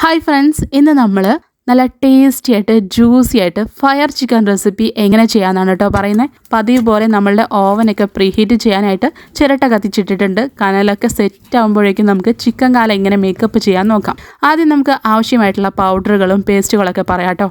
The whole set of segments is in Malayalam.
ഹായ് ഫ്രണ്ട്സ്, ഇന്ന് നമ്മൾ നല്ല ടേസ്റ്റി ആയിട്ട് ജ്യൂസി ആയിട്ട് ഫയർ ചിക്കൻ റെസിപ്പി എങ്ങനെ ചെയ്യാമെന്നാണ് കേട്ടോ പറയുന്നത്. പതിവ് പോലെ നമ്മളുടെ ഓവനൊക്കെ പ്രീഹീറ്റ് ചെയ്യാനായിട്ട് ചിരട്ട കത്തിച്ചിട്ടിട്ടുണ്ട്. കനലൊക്കെ സെറ്റ് ആകുമ്പോഴേക്കും നമുക്ക് ചിക്കൻ കാല എങ്ങനെ മേക്കപ്പ് ചെയ്യാൻ നോക്കാം. ആദ്യം നമുക്ക് ആവശ്യമായിട്ടുള്ള പൗഡറുകളും പേസ്റ്റുകളൊക്കെ പറയാം കേട്ടോ.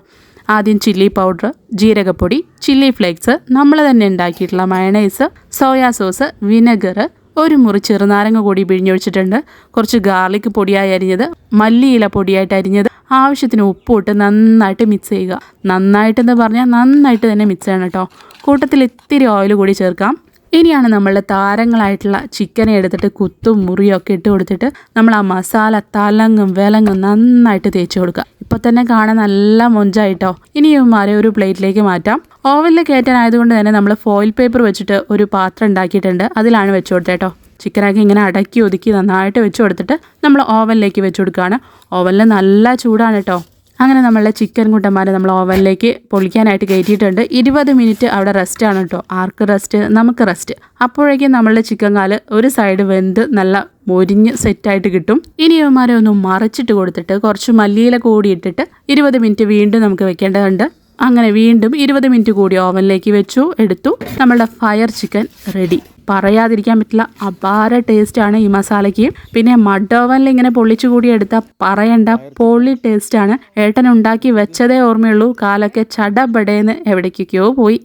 ആദ്യം ചില്ലി പൗഡർ, ജീരകപ്പൊടി, ചില്ലി ഫ്ലേക്സ്, നമ്മൾ തന്നെ ഉണ്ടാക്കിയിട്ടുള്ള മയണൈസ്, സോയാ സോസ്, വിനെഗർ, ഒരു മുറി ചെറുനാരങ്ങ കൂടി പിഴിഞ്ഞൊഴിച്ചിട്ടുണ്ട്. കുറച്ച് ഗാർലിക് പൊടിയായി അരിഞ്ഞത്, മല്ലിയില പൊടിയായിട്ട് അരിഞ്ഞത്, ആവശ്യത്തിന് ഉപ്പിട്ട് നന്നായിട്ട് മിക്സ് ചെയ്യുക. നന്നായിട്ടെന്ന് പറഞ്ഞാൽ നന്നായിട്ട് തന്നെ മിക്സ് ചെയ്യണം കേട്ടോ. കൂട്ടത്തിൽ ഇത്തിരി ഓയിൽ കൂടി ചേർക്കാം. ഇനിയാണ് നമ്മളുടെ താരങ്ങളായിട്ടുള്ള ചിക്കനെ എടുത്തിട്ട് കുത്തും മുറിയൊക്കെ ഇട്ട് കൊടുത്തിട്ട് നമ്മൾ ആ മസാല തലങ്ങും വിലങ്ങും നന്നായിട്ട് തേച്ച് കൊടുക്കുക. ഇപ്പോൾ തന്നെ കാണാൻ നല്ല മൊഞ്ചായിട്ടോ. ഇനി ഇവന്മാരെ ഒരു പ്ലേറ്റിലേക്ക് മാറ്റാം. ഓവനിൽ കയറ്റാനായതുകൊണ്ട് തന്നെ നമ്മൾ ഫോയിൽ പേപ്പർ വെച്ചിട്ട് ഒരു പാത്രം ഉണ്ടാക്കിയിട്ടുണ്ട്. അതിലാണ് വെച്ച് കൊടുത്തേട്ടോ. ചിക്കനൊക്കെ ഇങ്ങനെ അടക്കി ഒതുക്കി നന്നായിട്ട് വെച്ച് കൊടുത്തിട്ട് നമ്മൾ ഓവനിലേക്ക് വെച്ച് കൊടുക്കുകയാണ്. ഓവനിൽ നല്ല ചൂടാണ് കേട്ടോ. അങ്ങനെ നമ്മളുടെ ചിക്കൻ കുട്ടന്മാരെ നമ്മൾ ഓവനിലേക്ക് പൊളിക്കാനായിട്ട് കയറ്റിയിട്ടുണ്ട്. 20 മിനിറ്റ് അവിടെ റെസ്റ്റാണ് കേട്ടോ. ആർക്ക് റെസ്റ്റ്? നമുക്ക് റെസ്റ്റ്. അപ്പോഴേക്കും നമ്മളുടെ ചിക്കൻ കാല് ഒരു സൈഡ് വെന്ത് നല്ല മൊരിഞ്ഞ് സെറ്റായിട്ട് കിട്ടും. ഇനി ഇവന്മാരെ ഒന്ന് മറിച്ചിട്ട് കൊടുത്തിട്ട് കുറച്ച് മല്ലിയില കൂടി ഇട്ടിട്ട് 20 മിനിറ്റ് വീണ്ടും നമുക്ക് വെക്കേണ്ടതുണ്ട്. അങ്ങനെ വീണ്ടും 20 മിനിറ്റ് കൂടി ഓവനിലേക്ക് വെച്ചു എടുത്തു. നമ്മളുടെ ഫയർ ചിക്കൻ റെഡി. പറയാതിരിക്കാൻ പറ്റില്ല, അപാര ടേസ്റ്റാണ് ഈ മസാലയ്ക്ക്. പിന്നെ മഡ് ഓവനിൽ ഇങ്ങനെ പൊള്ളിച്ചു കൂടി എടുത്താൽ പറയണ്ട, പൊള്ളി ടേസ്റ്റാണ്. ഏട്ടൻ ഉണ്ടാക്കി വെച്ചതേ ഓർമ്മയുള്ളൂ. കാലൊക്കെ ചടപടേന്ന് എവിടേക്കൊക്കെയോ പോയി.